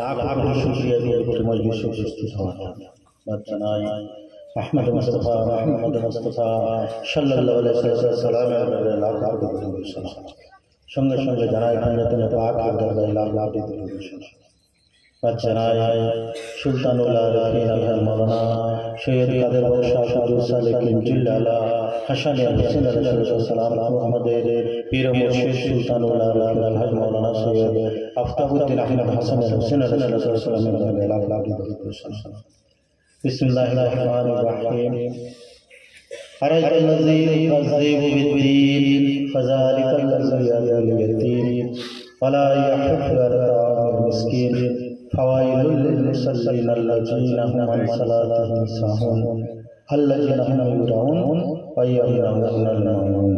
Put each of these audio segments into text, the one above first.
लाख लाख शुक्रिया कि मजलिस में उपस्थित हुआ। बात जनाब अहमद मुस्तफ़ा मोहम्मद मुस्तफ़ा सल्लल्लाहु अलैहि वसल्लम संगे संगे जनाब पंजातन पाक दरबार लाख लाख बात जनाब सुल्तानुल आरिफीन मौलाना सैयद कादिर बादशाह अब्दुल सालिकीन जिल्लाला हसन हुसैन अलैहिस्सलाम আমাদের পীর মুর্শিদ সুলতানুল আরিফিন আলহাজ মৌলানা সৈয়দ আফতাবউদ্দিন আহমদ হাসান হুসেন अलैहिस्सलाम লাখ লাখ बिस्मिल्लाहिर रहमानिर रहीम अरअयतल्लज़ी युकज़्ज़िबु बिद्दीन फ़ज़ालिकल लज़ी यद'उल यतीम वला यहुद्दु अला ता'ामिल मिस्कीन फ़वाइलुल लिल-मुसल्लीन अल्लज़ीना हुम अन सलातिहिम साहून अल्लज़ीना हुम युराऊन व यमनऊनल माऊन।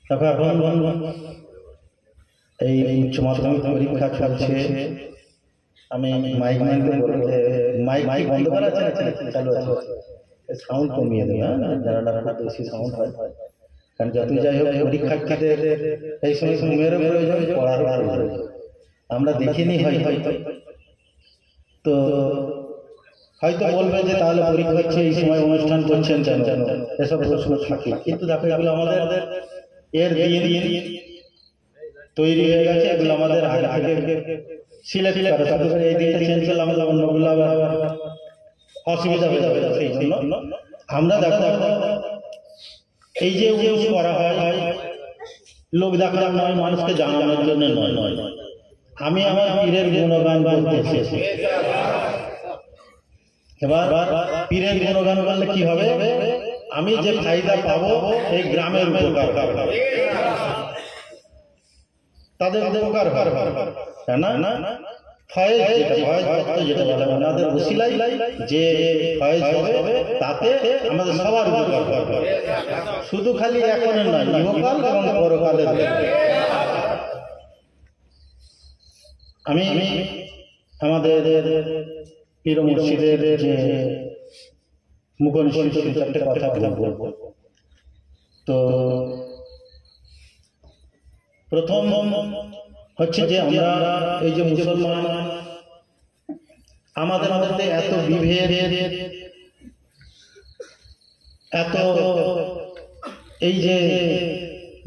এখন এই উচ্চ মাধ্যমিক পরীক্ষা চলছে। আমি মাইক বলতে মাইক বন্ধ করা আছে না চালু আছে, সাউন্ড কমিয়ে দেবে যারা বেশি সাউন্ড হয়, কারণ যতই যাই হোক পরীক্ষার্থীদের এই সময় ঘুমের প্রয়োজন, পড়ার প্রয়োজন আমরা দেখিনি হয়তো। তো হয়তো বলবে যে তাহলে পরীক্ষা হচ্ছে এই সময় অনুষ্ঠান করছেন কেন, এসব প্রশ্ন থাকে। কিন্তু দেখো এগুলো আমাদের এর দিন তৈরি হয়ে গেছে, এগুলো আমাদের আগে থেকে সিলেক্ট করে এই দিনটা চেঞ্জ করলে আমাদের অন্যগুলো আবার অসুবিধা হয়ে যাবে। সেই জন্য আমরা দেখো এই যে উরুস করা হয় লোক দেখানোর নয়, মানুষকে জানানোর জন্য নয়। আমি আমার পীরের গুণগান বলতে এসেছি। এবার পীরের গুণগান করলে কি হবে, আমি যে ফায়দা পাবো এই গ্রামের উপকার হবে, তাদের উপকার হবে না ফয়েজ যেটা বলে আমাদের ওসিলাই যে ফয়েজ হবে তাতে আমাদের সবার উপকার হবে, শুধু খালি এখনের নয়, ইহকাল এবং পরকালের। আমি আমাদের পীর মুর্শিদের যে মুখনিসৃত একটা কথা বলবো। তো প্রথম হচ্ছে যে আমরা এই যে মুসলমান, আমাদের মধ্যে এত বিভেদ, এত এই যে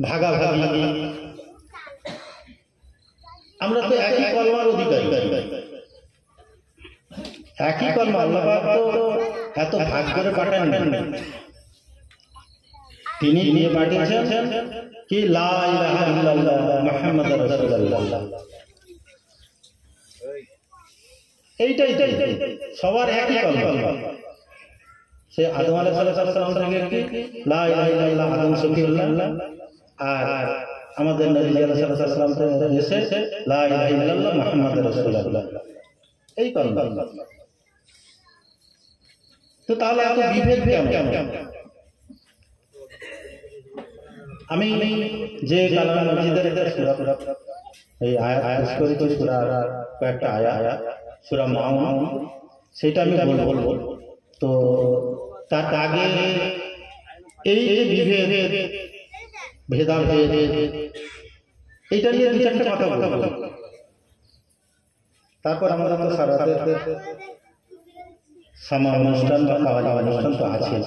ভাগাভাগি, আমরা তো একই কলমার অধিকারী, একই কলমা। আল্লাহ পাক তো এত ভাগ করে পাঠান না, তিনি নিয়ে পাঠিয়েছেন কি লা ইলাহা ইল্লাল্লাহ মুহাম্মাদুর রাসূলুল্লাহ। এইটাই সবার একই কলমা। সে আদম আলাইহিস সালাম থেকে লা ইলাহা ইল্লাল্লাহ আদম সফিউল্লাহ, আর আমাদের নবী আলাইহিস সালাম থেকে এসে লা ইলাহা ইল্লাল্লাহ মুহাম্মাদুর রাসূলুল্লাহ, এই কলমা। তো তাহলে এত বিভেদ কেন? আমি যে কালাম মসজিদের একটা সূরা এই আয়াত করি তো সূরার কয়েকটা আয়াত সূরা মাউন, সেটা আমি বলবো। তো তার আগে এই যে বিভেদ ভেদাভেদ এইটা নিয়ে দু চারটা কথা বলবো, তারপর আমাদের সারাতে সামা অনুষ্ঠান বা খাওয়া অনুষ্ঠান তো আছে।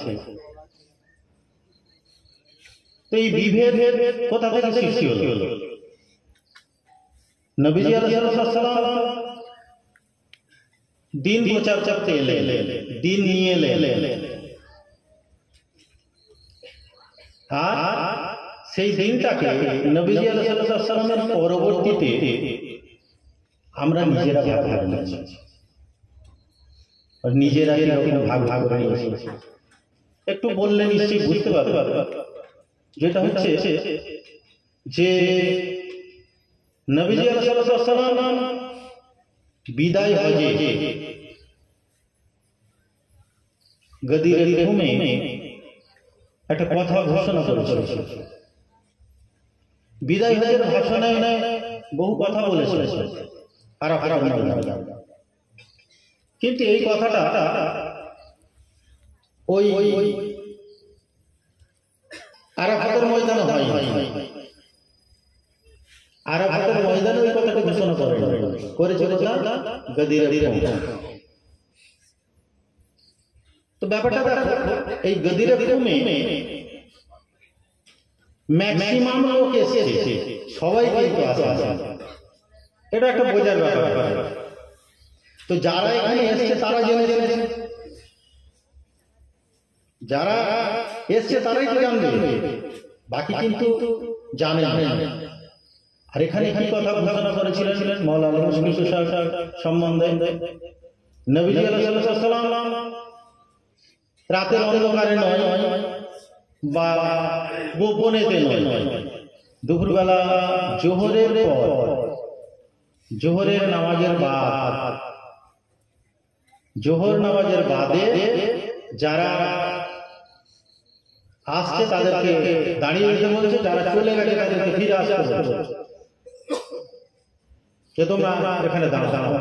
তো এই বিভেদ কোথা থেকে সৃষ্টি হলো? নবীজি আলাইহিস সালাম দিন প্রচার করতে এলেন, দিন নিয়ে এলেন, আর সেই দিনটাকে নবীজি আলাইহিস সালামের পরবর্তীতে আমরা নিজেরা ভাগ ভাগ নিয়েছি, নিজেরা এরকম ভাগ ভাগ করে নিয়েছি। একটু বললে নিশ্চয়ই বুঝতে পারবে। যেটা হচ্ছে যে নবীজি আলাইহিস সালাম বিদায় হজে গদির ঘুমে একটা কথা ঘোষণা করেছিল। বিদায় হজের ভাষণে বহু কথা বলেছিল, কিন্তু এই কথাটা ওই আরাফাতের ময়দানে হয়। আরাফাতের ময়দানে ওই কথাটা ঘোষণা করেছে কথা গদিরে তো ব্যাপারটা দেখো এই গদিরে কুমে ম্যাক্সিমাম লোক এসেছে, সবাই কিন্তু আসে, এটা একটা বোঝার ব্যাপার। তো যারা এখানে এসছে তারা জেনে, যারা এসছে তারাই তো জানবে, বাকি কিন্তু জানে না। আর এখানে কি কথা ঘোষণা করেছিলেন মাওলানা মুশফিকুর সাহেব সম্বন্ধে? নবীজি আলাইহিস সালাম রাতের অন্ধকারে নয় বা গোপনেতে নয়, দুপুরবেলা জোহরের পর, জোহরের নামাজের বাদ, জোহর নামাজের বাদে যারা আসছে তাদেরকে দাঁড়িয়ে যেতে বলছে, যারা চলে গেছে তাদেরকে ফিরে আসতে বলছে যে তোমরা এখানে দাঁড়াও।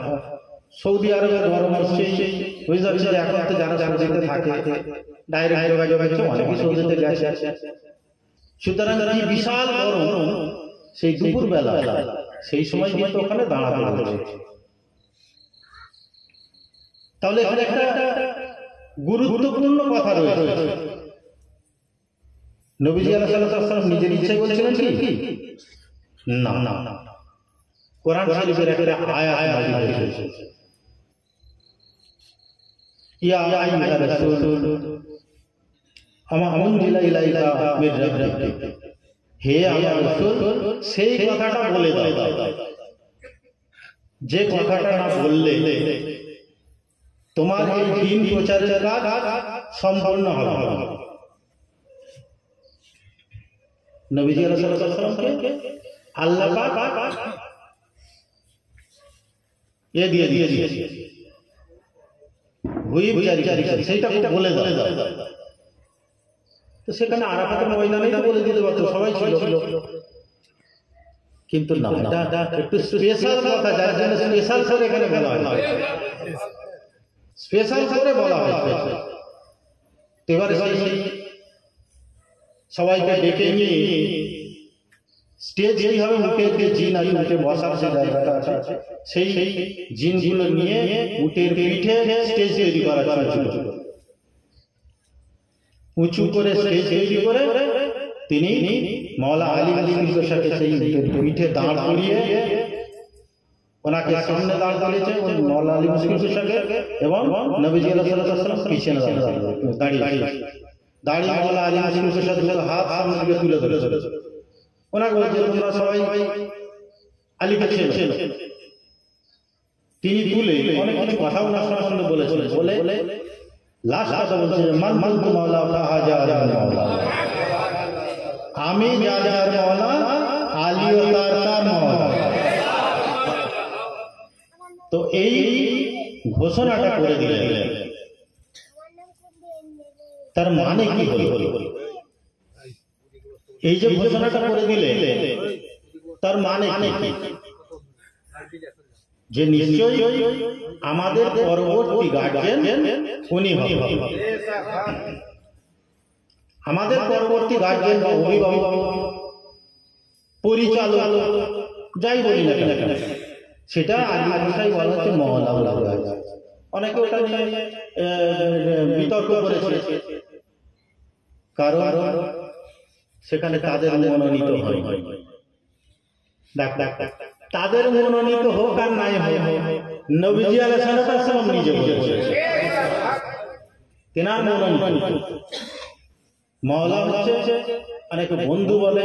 সৌদি আরবের গরম হচ্ছে, বুঝতে পারছি যে এখন তো যারা সৌদিতে থাকে ডাইরেক্ট যোগাযোগ আছে, অনেকেই সৌদিতে গেছে। সুতরাং কি বিশাল গরম সেই দুপুর বেলা, সেই সময় কিন্তু ওখানে দাঁড়াতে হবে। তাহলে এখানে একটা গুরুত্বপূর্ণ কথা রয়েছে। নবীজি আলাইহিস সালাম নিজের ইচ্ছায় বলেছিলেন কি? না, কোরআন শরীফের একটা আয়াত নাযিল হয়েছে, ইয়া আইয়ুহার রাসূল আমা উনজিলা ইলাইকা মির রাব্বিক, হে আমার রাসূল সেই কথাটা বলে দাও, যে কথাটা না বললে তোমার এই দ্বীন প্রচারের কাজ সম্পূর্ণ হবে না। নবীজি আলাইহিস সালামকে আল্লাহ পাক দিয়ে দিয়েছে, হুইপ জারি করেছে, সেইটা বলে দাও। তো সেখানে আরাফাতের ময়দানেই তো বলে দিতে পারতো, সবাই ছিল, কিন্তু না, এটা একটু স্পেশাল কথা, যার জন্য স্পেশাল করে এখানে বলা হয়, স্পেশাল করে বলা হয়। এবারে সেই সবাইকে ডেকে নিয়ে স্টেজ এইভাবে উঠে যে জিন আছে, উঠে বসার যে জায়গাটা আছে, সেই জিনগুলো নিয়ে উটের পিঠে স্টেজ তৈরি করা ছিল, উঁচু করে স্টেজ তৈরি করে তিনি মাওলা আলী মুশফিকুর সাথে সেই পিঠে দাঁড় করিয়ে ওনাকে সামনে দাঁড় করিয়েছে মাওলা আলী মুশফিকুর সাথে, এবং নবীজি আলাইহিস সালাম পিছনে দাঁড়িয়ে মাওলা আলী মুশফিকুর সাথে হাত সামনে দিকে তুলে ধরেছে। ওনাকে বলছে তোমরা সবাই আলীকে চেনো। তিনি তুলে অনেক কিছু কথা ওনার সম্বন্ধে বলেছিলেন, বলে লাস্ট কথা বলছে মান মানতু মাওলা ফাহাজা মাওলা, আমি যার মাওলা আলীও তার মাওলা। তো এই ঘোষণাটা করে দিলেন, তার মানে কি হলো? এই যে ঘোষণাটা করে দিলে তার মানে কি? যে নিশ্চয়ই আমাদের পরবর্তী গার্জিয়ান উনি হবেন, আমাদের পরবর্তী গার্জিয়ান বা অভিভাবক, পরিচালক, যাই বলি না কেন, সেটা আরবি ভাষায় বলা হচ্ছে মওলা। অনেকে ওটা নিয়ে বিতর্ক করেছে, কারণ সেখানে তাদের মনোনীত হয়। তাদের মনোনীত হোক আর নাই হোক, নবীজি আলাইহিস সালাম নিজে বলেছেন তেনার মনোনীত। মাওলা হচ্ছে অনেক বন্ধু বলে,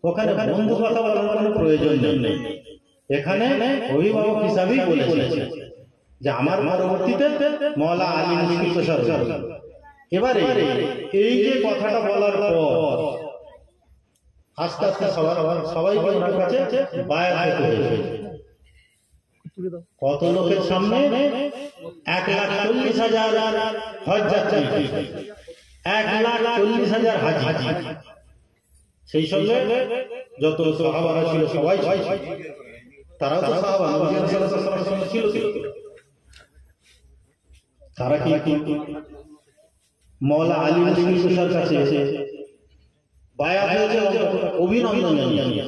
ওখানে বন্ধু কথা বলার কোনো প্রয়োজন নেই, এখানে অভিভাবক হিসাবেই বলেছে যে আমার পরবর্তীতে মাওলা আলী মুশফিকুর সাহেব। এবারে এই যে কথাটা বলার পর আস্তে আস্তে সবাই ওনার কাছে বায়াত হতে হয়েছে। কত লোকের সামনে? 1,40,000 হজ যাত্রী, 1,40,000 হাজি, সেই সঙ্গে যত সাহাবারা ছিল সবাই, তারাও তো সাহাবা, নবী সাল্লাল্লাহু আলাইহি ওয়াসাল্লাম ছিল। তারা কি মাওলা আলী মুশফিকুর কাছে বায়াত হয়েছে, অভিনন্দন জানিয়ে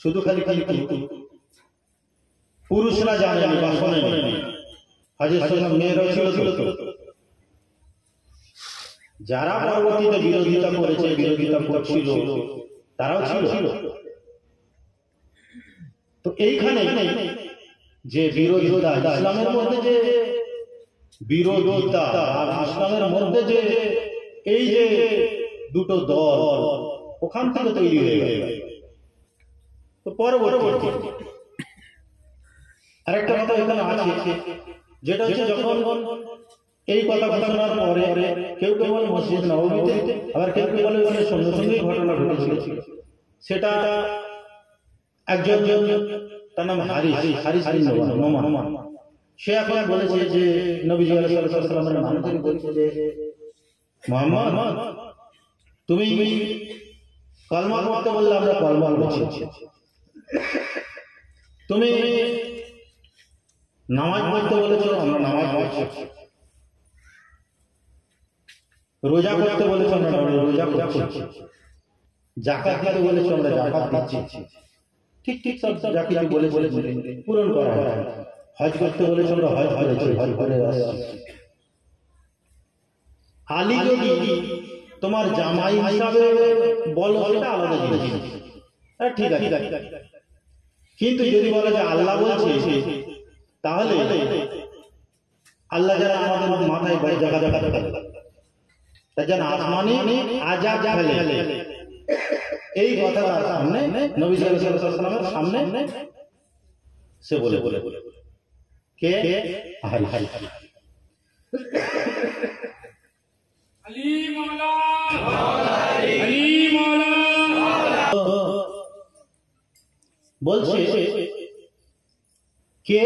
শুধু খালি কিন্তু পুরুষরা জানেনি বা শোনেনি, হাজের সঙ্গে মেয়েরাও ছিল তো। যারা পরবর্তীতে বিরোধিতা করেছে, বিরোধিতা করছিল, তারাও ছিল। তো এইখানে যে বিরোধিতা, ইসলামের মধ্যে যে বিরোধিতা আর ইসলামের মধ্যে যে এই যে দুটো দল, ওখান থেকে তৈরি হয়ে গেল। তো পরবর্তী আরেকটা কথা এখানে আছে, যেটা হচ্ছে যখন এই কথা ঘোষণার পরে কেউ কেউ বলে মসজিদ নববীতে, আবার কেউ কেউ বলে ওখানে সঙ্গে সঙ্গেই ঘটনা ঘটেছিল। সেটা একজন, তার নাম হারিস বিন নোমান, সে এখন বলেছে যে নবীজি সাল্লাল্লাহু আলাইহি ওয়াসাল্লামের নাম থেকে বলছে যে মুহাম্মদ, তুমি কালমা পড়তে বললে আমরা কালমা পড়ছি, তুমি নামাজ পড়তে বলেছো আমরা নামাজ পড়ছি, রোজা করতে বলেছো আমরা রোজা করছি, যাকাত দিতে বলেছো আমরা যাকাত দিচ্ছি, ঠিক ঠিক সব যা কিছু বলে পূরণ করা হয়। হজ করতে বলেছো আমরা হজ করেছি, হজ করে আসছি। আলী যদি তোমার জামাই হিসাবে বলো সেটা আলাদা জিনিস, ঠিক আছে। কিন্তু যদি বলে যে আল্লাহ বলছে, তাহলে আল্লাহ যারা আমাদের মাথায় জায়গা জায়গা তার যেন আসমানি আজাদ ফেলে, এই কথাটা সামনে নবী সাল্লাল্লাহু আলাইহি ওয়াসাল্লামের সামনে সে বলে কে হারি আলী মাওলা, আলী মাওলা বলছে কে,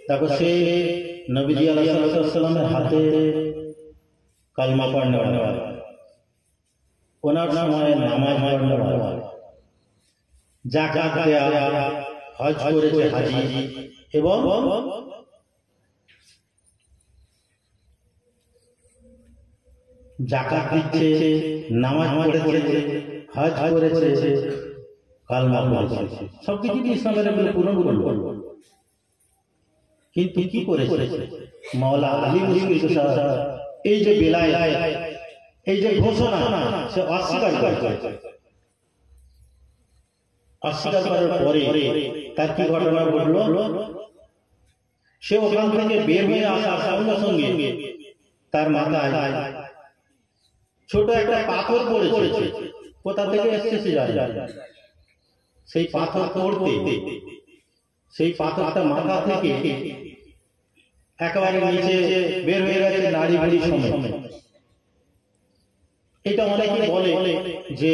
দেখো সে নবীজি আলাইহিস সালামের হাতে কালমা পড়নে वाला, ওনার সময় নামাজ পড়নে वाला, যাকাত দেয়া, হজ করেছে হাজী, এবং যাকাত দিচ্ছে, নামাজ পড়েছে, হজ করেছে, কালমা পড়েছে, সবকিছু ইসলামের পূরণ করলো। কিন্তু কি করেছে মাওলা আলী মুশকিল এই যে বেলায় এই যে ঘোষণা সে অস্বীকার করেছে। অস্বীকার করার পরে তার কি ঘটনা ঘটলো, সে ওখান থেকে বের হয়ে আসার সঙ্গে সঙ্গে তার মাথায় ছোট একটা পাথর পড়েছে, কোথা থেকে এসেছে সে জানে। সেই পাথর পড়তে সেই পাথরটা মাথা থেকে একেবারে নিচে বের হয়ে গেছে নাড়ি ভুড়ি সমেত। এটা অনেকে বলে যে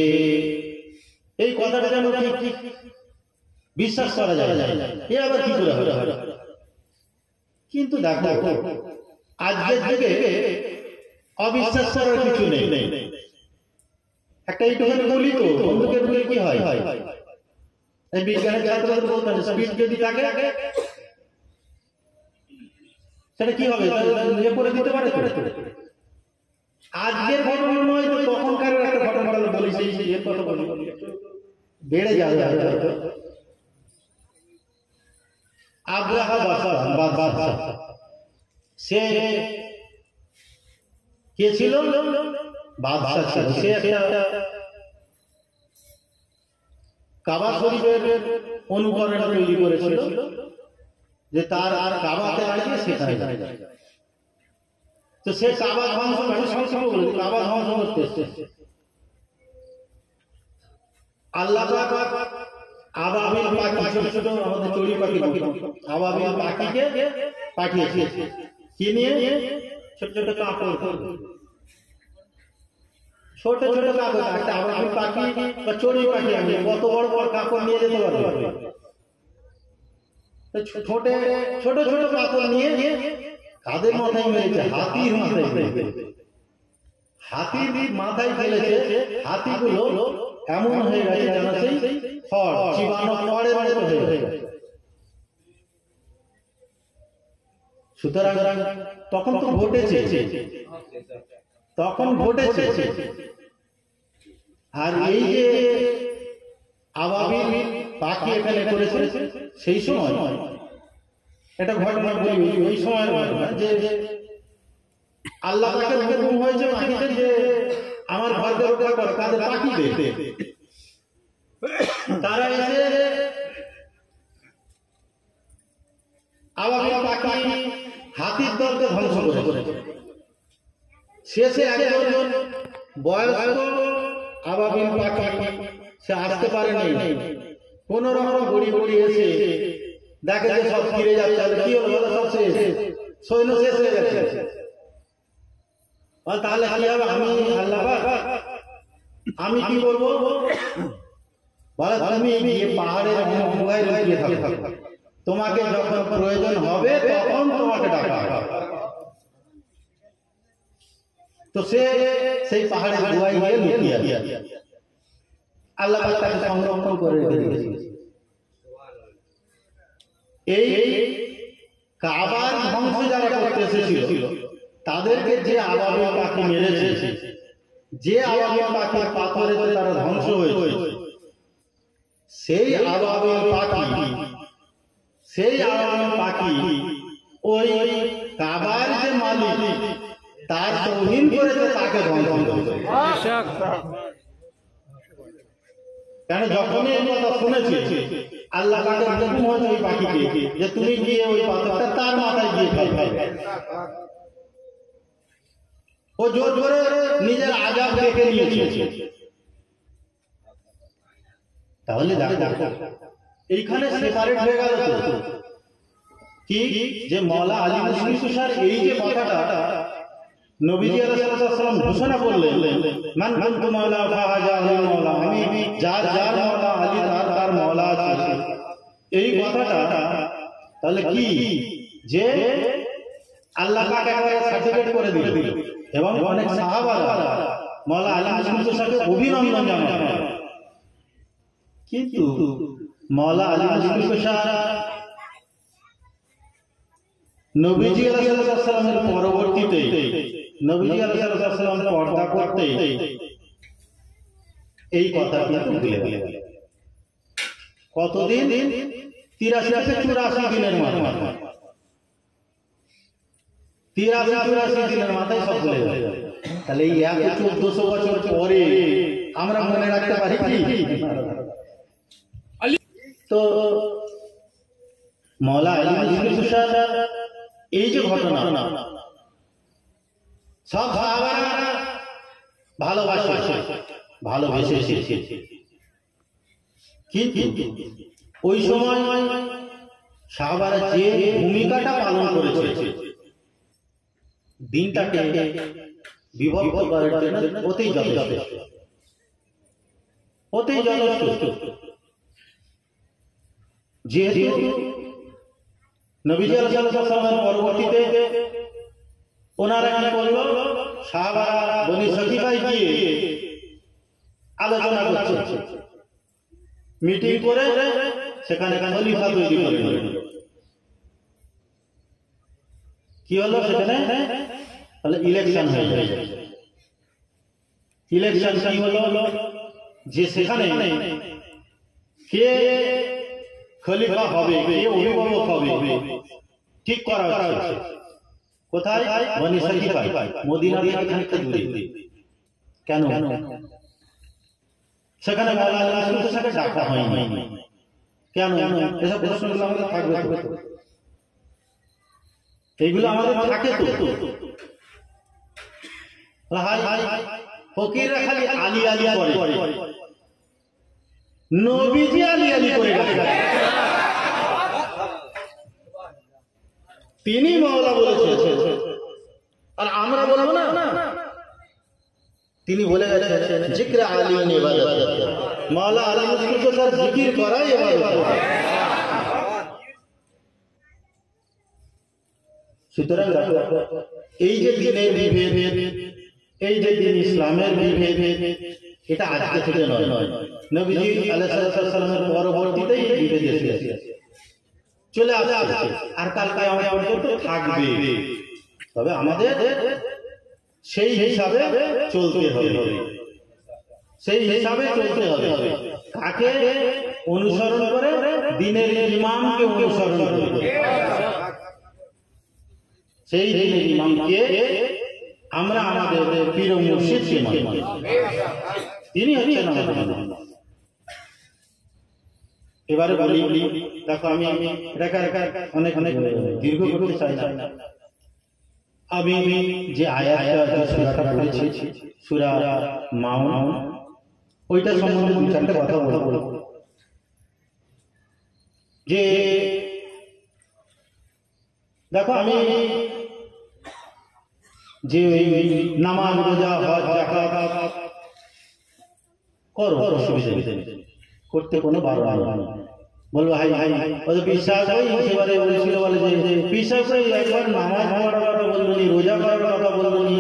এই কথাটা যেন ঠিক বিশ্বাস করা যায় না, এ আবার কি করে হবে। কিন্তু দেখো আজকের যুগে অবিশ্বাস করার কিছু নেই। একটা এইটুখানি বলি তো, বন্দুকের গুলি কি হয়, এই বিজ্ঞানের ছাত্রদের বলতেন স্পিড যদি থাকে সেটা কি হবে, ইয়ে করে দিতে পারে। আজকের ঘটনা নয় তো তখনকার একটা ঘটনা বলি, সেই এর কথা বলি, বেড়ে যাবে। আব্রাহা বাদশাহ সে কে ছিল, বাদশাহ ছিল। সে একটা কাবা শরীফের অনুকরণ তৈরি করেছিল, যে তার আর কাবাতে লাগিয়ে সেখানে যায়। তো সে কাবা ধ্বংস কাবা ধ্বংস করতে এসেছে। আল্লাহ পাক আবাবিল পাখি, ছোট ছোট আমাদের চড়ুই পাখি, আবাবিল পাখিকে পাঠিয়েছে, কি নিয়ে, ছোট ছোট কাপড়, ছোট ছোট কাপড়। একটা আবাবিল পাখি বা চড়ুই পাখি কত বড় বড় কাপড় নিয়ে যেতে পারবে। ছোট ছোট ছোট পাথর নিয়ে কাদের মাথায় মেরেছে, হাতির মাথায় ফেলেছে। হাতির মাথায় ফেলেছে, হাতিগুলো এমন হয়ে গেছে যেন সেই খড়, চিবানো খড়ের মতো হয়ে গেছে। সুতরাং তখন তো ঘটেছে, আর এই যে আবাবিল পাখি এখানে করেছে সেই সময় এটা ঘটনা বলি ওই সময়ের ঘটনা যে আল্লাহ পাকের হুকুম হয়েছে পাখিদের যে আমার ঘরকে রক্ষা করে তাদের পাখি দে তারা এসে আবাবিল পাখি হাতির দলকে ধ্বংস করে শেষে একজন বয়স্ক আবাবিল পাখি সে আসতে পারে নাই কোন রকম গড়ি গড়ি এসে দেখে যে সব ফিরে যাচ্ছে কি হলো সব শেষ সৈন্য শেষ হয়ে গেছে তাহলে কি হবে আমি আল্লাহ আমি কি করবো বলে তুমি গিয়ে পাহাড়ের গুহায় লুকিয়ে থাকো তোমাকে যখন প্রয়োজন হবে তখন তোমাকে ডাকা তো সে সেই পাহাড়ের গুহায় গিয়ে লুকিয়ে আল্লাহ তাকে সংরক্ষণ করে রেখেছে এই কাবার ধ্বংস যারা করতে এসেছিল তাদেরকে যে আবাবিল পাখি মেরেছে যে আবাবিল পাখি পাথরে তারা ধ্বংস হয়েছে সেই আবাবিল পাখি ওই কাবার যে মালিক তার তৌহিন করেছে তাকে ধ্বংস করেছে কেন যখনই এই কথা শুনেছে আল্লাহ পাকের হুকুম হয়েছে ওই পাখিকে যে তুমি গিয়ে ওই পাথরটা তার মাথায় দিয়ে ফেলবে ও জোর করে নিজের আযাব দেখে নিয়েছে তাহলে দেখো এইখানে সেপারেট হয়ে গেল কি যে মাওলা আলী মুসলিম তুষার এই যে কথাটা নবীজি আলাইহিস সালাম ঘোষণা করলেন মান কুনতু মাওলা ফাহাজা আলী মাওলা আমি যার মাওলা আলী তার মাওলা আছে এই কথাটা তাহলে কি যে আল্লাহ পাক একবার সার্টিফিকেট করে দিল এবং অনেক সাহাবারা মাওলা আলী মুসলিম তুষারকে অভিনন্দন জানায় কিন্তু মাওলা আলী মুসলিম তুষার নবীজি আলাইহিস সালামের পরবর্তীতে নবীজি আলাইহিস সালাম পর্দা করতে এই কথা কিন্তু ভুলে গেলেন কতদিন 83 থেকে 84 দিনের মাথায় 83-84 দিনের মাথায় সব ভুলে গেল তাহলে এই 1400 বছর পরে আমরা মনে রাখতে পারি কি তো মাওলা আলী মুসলিম তুষার এই যে ঘটনা সব সাহাবারা ভালোবেসেছে কিন্তু ওই সময় সাহাবারা যে ভূমিকাটা পালন করেছে দিনটাকে বিভক্ত করার জন্য অতি যথেষ্ট যেহেতু নবীজি আলাইহিস সালামের পরবর্তীতে ওনারা কি করলো সাহাবারা বনি সকিফায় গিয়ে আলোচনা করছে মিটিং করে সেখানে খলিফা তৈরি করে নিল কি হলো সেখানে তাহলে ইলেকশন হয়ে যায় ইলেকশন কি হলো যে সেখানে কে খলিফা হবে কে অভিভাবক হবে ঠিক করা হচ্ছে কোথায় বনি সকিফায় মদিনা থেকে খানিকটা দূরে কেন সেখানে মাওলা আলী মুসলিম তুষারকে ডাকা হয়নি কেন এসব প্রশ্নগুলো আমাদের থাকবে এইগুলো আমাদের থাকে তো হাই ফকিররা খালি আলী আলী করে নবীজি আলী আলী করে গেছে তিনি মাওলা বলেছেন আর আমরা বলবো না তিনি বলে গেছেন জিক্র আলী ইবাদত মাওলা আলী মুসলিম তুষার জিকির করাই ইবাদত সুতরাং এই যে দিনের বিভেদ এই যে দিন ইসলামের বিভেদ এটা আজকে থেকে নয় নবীজি আলাইহিস সালামের পরবর্তীতেই বিভেদ এসেছে চলে আসছে আর কাল কিয়ামত পর্যন্ত থাকবে তবে আমাদের সেই হিসাবে চলতে হবে কাকে অনুসরণ করে দিনের ইমামকে অনুসরণ করে, সেই দিনের ইমামকে আমরা আমাদের পীর ও মুর্শিদকে মানি, তিনি হচ্ছেন আমাদের ইমাম। এবারে বলি, দেখো আমি অনেক দীর্ঘ করতে চাই না। আমি যে আয়াতটা সূরাটা পড়েছি, সূরা মাউন, ওইটা সম্বন্ধে দু চারটে কথা বলবো। যে দেখো আমি যে নামাজ, রোজা, হজ, যাকাত করো, অসুবিধা নেই, করতে কোনো বারণ নেই। বলবো হাই ওদের বিশ্বাস হয়, সেবারে বলেছিল বলে যে বিশ্বাস হয়, একবার নামাজ পড়ার কথা বলবো নি, রোজা করার কথা বলবো নি,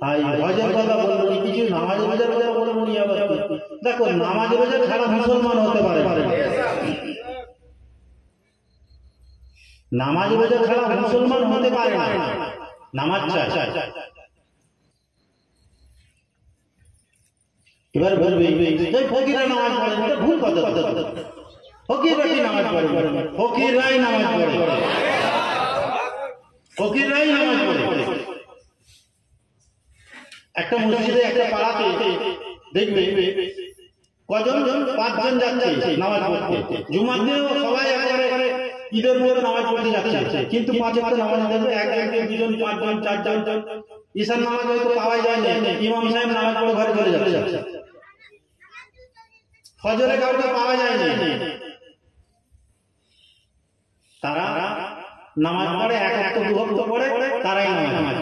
হাই হজের কথা বলবো নি, কিছু নামাজ রোজার কথা বলবো নি। আবার দেখো নামাজ রোজা ছাড়া মুসলমান হতে পারে, নামাজ রোজা ছাড়া মুসলমান হতে পারে না, নামাজ চাই। এবার বলবে ফকিরা নামাজ পড়ে, ভুল কথা। ফকিররা কি নামাজ পড়ে? ফকিররাই নামাজ পড়ে, ফকিররাই নামাজ পড়ে। একটা মসজিদে, একটা পাড়াতে দেখবে কজন, 5 জন যাচ্ছে নামাজ পড়তে। জুমার দিনেও সবাই একেবারে ঈদের মধ্যে নামাজ পড়তে যাচ্ছে, কিন্তু 5 ওয়াক্ত নামাজ পড়বে, 1 জন 2 জন 5 জন 4 জন। ঈশার নামাজ হয়তো পাওয়াই যায় না, ইমাম সাহেব নামাজ পড়ে ঘরে চলে যাচ্ছে। ফজরে কাউকে পাওয়া যায় না, তারা নামাজ পড়ে, 1 ওয়াক্ত 2 ওয়াক্ত পড়ে, তারাই নামাজ।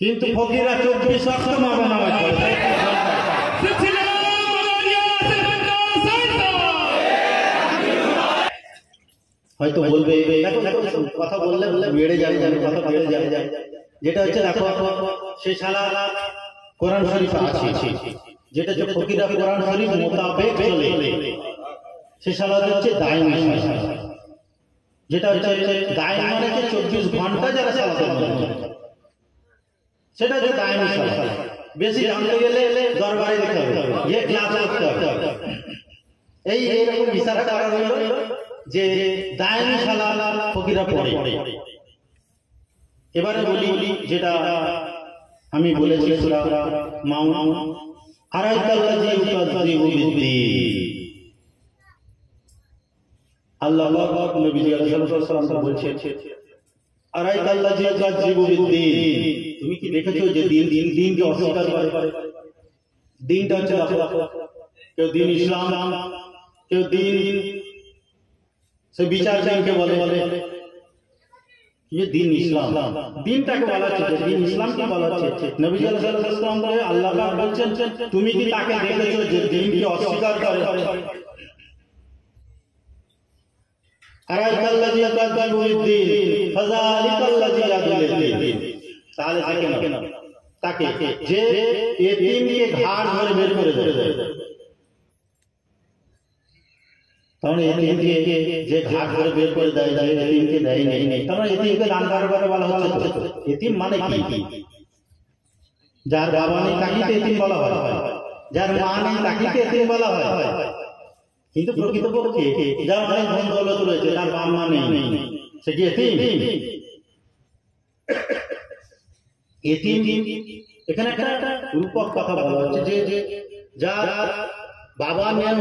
কিন্তু ফকিররা 24 ওয়াক্ত নামাজ পড়ে। হয়তো বলবে কথা বললে বেড়ে যাবে, কথা বেড়ে যাবে, যেটা হচ্ছে দেখো সেই শালা কোরআন শরীফ আছে, যেটা যে ফকিরা কোরআন শরীফ মোতাবেক চলে, সেই শালা হচ্ছে দায়মি শালা, যেটা হচ্ছে দায়মি মানে 24 ঘন্টা যারা সালাত পড়ে, সেটা হচ্ছে দায়মি শালা। বেশি জানতে গেলে দরবারে যেতে হবে, যে ক্লাস করতে হবে, এইরকম ইশারা করা হলো যে দায়মি শালা ফকিরা পড়ে। এবারে বলি যেটা আমি বলেছি সূরা মাউন, আরাইতাল্লাযী ইউকাযযিবু বিদ্দীন। আল্লাহ পাক নবী সাল্লাল্লাহু আলাইহি ওয়াসাল্লাম বলছেন, আরাইতাল্লাযী ইউকাযযিবু বিদ্দীন, তুমি কি দেখেছো যে দিনকে অস্বীকার করে? দিনটা হচ্ছে দেখো, কেউ দিন ইসলাম, কেউ দিন সে বিচার দিনকে বলে ये दिन ইসলাম, দিনটাকে বলা হচ্ছে, দিন ইসলামকে বলা হচ্ছে। নবী সাল্লাল্লাহু আলাইহি ওয়াসাল্লাম বলে, আল্লাহ পাক বলছেন, তুমি কি তাকে দেখেছো যে দিনকে অস্বীকার করে? আরাইতাল্লাযী ইয়াকাযযিবু বিদ্দীন ফাযালিকাল্লাযী ইয়াদুল্লু বিদ্দীন। তাহলে তাকে যে এতিমকে ঘাড় ধরে বের করে দেয়, তাহলে এতিমকে যে ঘাট ধরে বের করে দেয়, এতিমকে দেয় নেই, তাহলে এতিমকে দান কারবার বলা হচ্ছে। এতিম মানে কি? যার বাবা নেই তাকে এতিম বলা হয়, যার মা নেই তাকে এতিম বলা হয়। কিন্তু প্রকৃতপক্ষে যার অনেক ধন দৌলত রয়েছে, যার বাবা মা নেই, সে কি এতিম? এতিম এখানে একটা রূপক কথা বলা হচ্ছে, যে যার বাবা নেই,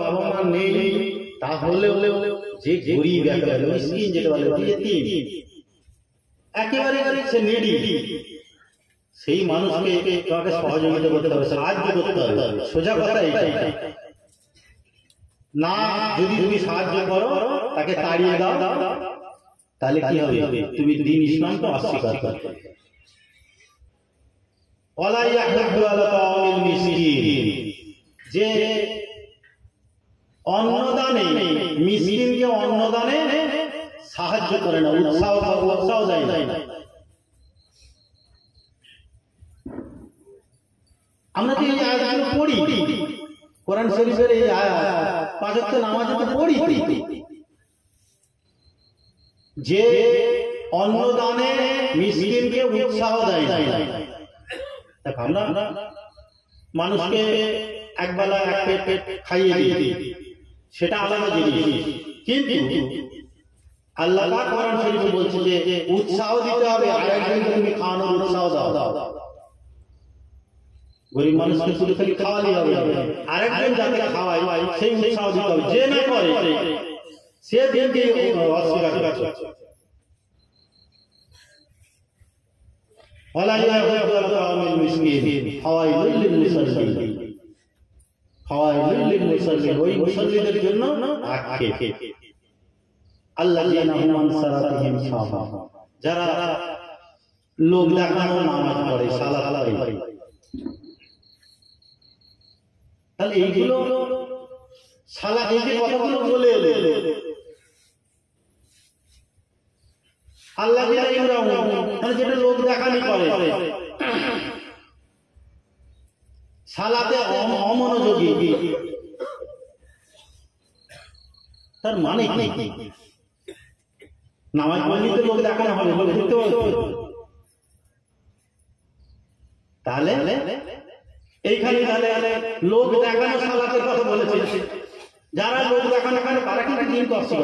বাবা মা নেই, তাহলে যে গরিব, একেবারে মিসকিন, যেটা বলে এতিম, একেবারে সে নেডি, সেই মানুষকে তোমাকে সহযোগিতা করতে হবে, সাহায্য করতে হবে। সোজা কথা এইটাই না, যদি তুমি সাহায্য করো, তাকে তাড়িয়ে দাও, তাহলে কি হবে? তুমি দিন ইসলামকে অস্বীকার করবে। ওয়ালা ইয়াহুদ্দু আলা তাআমিল মিসকিন, যে অন্নদানে, মিসকিনকে অন্নদানে সাহায্য করে না, উৎসাহ দেয় না। আমরা তো এই আয়াতগুলো পড়ি, কোরআন শরীফের এই আয়াত 5 ওয়াক্ত নামাজে তো পড়ি, যে অন্নদানে মিসকিনকে উৎসাহ দেয় না। দেখো আমরা মানুষকে একবেলা এক পেট খাইয়ে দিই, সেটা আলাদা জিনিস। কিন্তু আল্লাহ পাক কোরআন শরীফে বলছে যে উৎসাহ দিতে হবে, আরেকজনকে তুমি খাওয়ানোর উৎসাহ দাও। গরিব মানুষকে শুধু খালি খাওয়ালি হবে, আরেকজন যাতে খাওয়ায় সেই উৎসাহ দিতে হবে। যে না করে সে দিনকে অস্বীকার করছে। ওয়ালা ইয়াহুদুল কাওমিল মিসকিন ফাওয়াইলুল লিল মুসাল্লিন, ফাওয়াইলুল লিল মুসাল্লিন, ওই মুসাল্লিদের জন্য আক্ষেপ। আল্লাযীনা হুম আন সালাতিহিম সাহুন, যারা লোক দেখানো নামাজ পড়ে, সালাত পড়ে। তাহলে এইগুলো সালাত, এই যে কথাগুলো বলে আল্লাহ মানে যেটা লোক দেখানি করে, সালাতে অমনোযোগী, তার মানে কি? নামাজ পড়লে লোক দেখানো হবে, লোক দেখতে হবে। তাহলে এইখানে লোক দেখানো সালাতের কথা বলেছে। যারা লোক দেখানো তারা কিন্তু দিন করছে।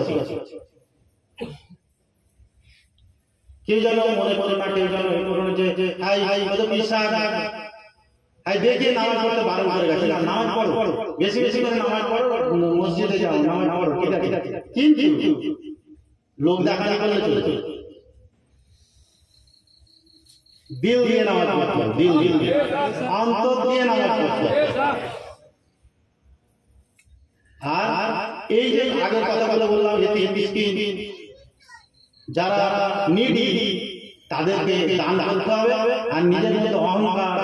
কেউ যেন মনে করে না, কেউ যেন যে দেখে নামাজ পড়তে বারণ করে গেছে। না, নামাজ পড়ো, বেশি বেশি করে নামাজ পড়ো, মসজিদে যাও, নামাজ পড়ো, ঠিক আছে। কিন্তু লোক দেখানো করলে চলে, দিল দিয়ে নামাজ পড়তে হবে, দিল দিয়ে, অন্তর দিয়ে নামাজ পড়তে হবে। আর এই যে আগের কথাগুলো বললাম, এতিম মিসকিন, যারা নিডি, তাদেরকে দান করতে হবে। আর নিজের মধ্যে অহংকার,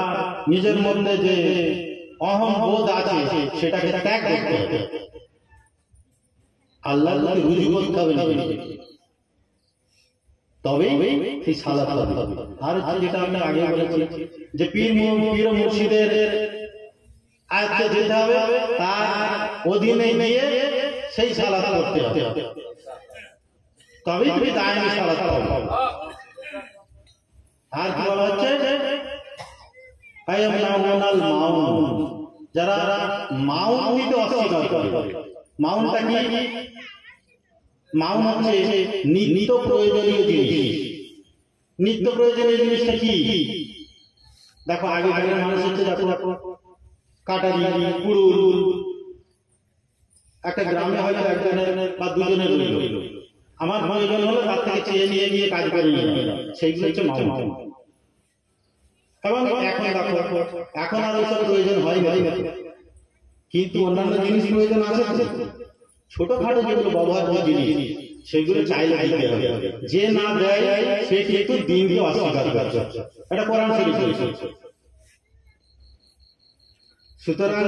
নিজের মধ্যে যে অহম বোধ আছে সেটাকে ত্যাগ করতে হবে। আল্লাহর কাছে রুজু করতে হবে, তবেই সেই সালাত হবে। আর যেটা আমরা আগে বলেছি যে পীর মুর্শিদের আয়াতে যেতে হবে, তার অধীনে নিয়ে সেই সালাত করতে হবে, তবেই তুমি দায়মি সালাত পাবে। আর কি বলা হচ্ছে? যারা মাউন দিতে অস্বীকার করে। মাউনটা কি? মাউন হচ্ছে নিত্য প্রয়োজনীয় জিনিস। নিত্য প্রয়োজনীয় জিনিসটা কি? দেখো, আগেকার মানুষ হচ্ছে কাটারি, কুড়ুল, একটা গ্রামে হয়তো একজনের বা দুজনের রইল, আমার প্রয়োজন হলো তার থেকে চেয়ে নিয়ে গিয়ে কাজ করে নিয়ে, সেইগুলো হচ্ছে মাউন। এবং এখন আর ওইসব প্রয়োজন হয় না, কিন্তু অন্যান্য জিনিস প্রয়োজন আছে। ছোটখাটো যেগুলো ব্যবহার জিনিস, সেগুলো চাইলে দিতে হবে। যে না দেয় সে কিন্তু দিনকে অস্বীকার করছে। এটা কোরআন শরীফ বলছে। সুতরাং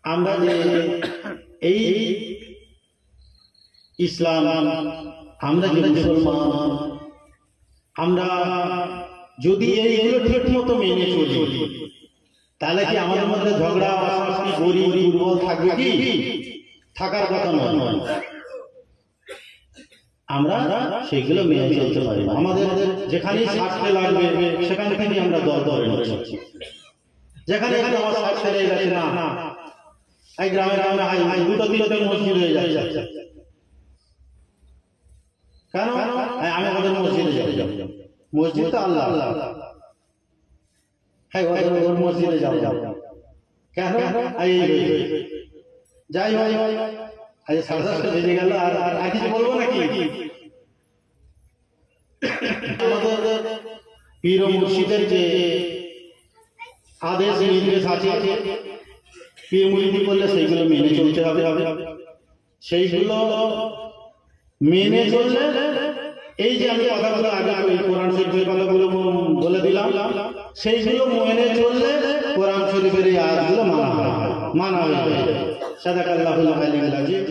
আমরা যে এই ইসলাম, আমরা যে মুসলমান, আমরা যদি এইগুলো ঠিক মতো মেনে চলি, তাহলে কি আমাদের মধ্যে ঝগড়া, অশান্তি, গরিব দুর্বল থাকবে কি? থাকার কথা নয়। আমরা সেগুলো মেনে চলতে পারি না। আমাদের যেখানে স্বার্থে লাগবে সেখান থেকে আমরা দর ধরে নিচ্ছি। যেখানে আমার স্বার্থে লেগে গেছে, না এই গ্রামে দুটো তিনটে মসজিদ হয়ে যাচ্ছে, কেন? আমি আমাদের মসজিদে যাব, মসজিদ তো আল্লাহ, হ্যাঁ ওর মসজিদে যাব, কেন? যাই হয়, আজ 7:30 বেজে গেল, আর কিছু বলবো নাকি? আমাদের পীর মুর্শিদের যে আদেশ নির্দেশ আছে, পীর মুরিদি করলে সেইগুলো মেনে চলতে হবে। সেইগুলো মেনে চললে, এই যে আমি কথাগুলো আগে ওই কোরআন শরীফের কথাগুলো বলে দিলাম, সেইগুলো মেনে চললে কোরআন শরীফের এই আয়াতগুলো মানা হয়ে যাবে। সাদাকাল্লাহুল আলিয়্যুল আযীম।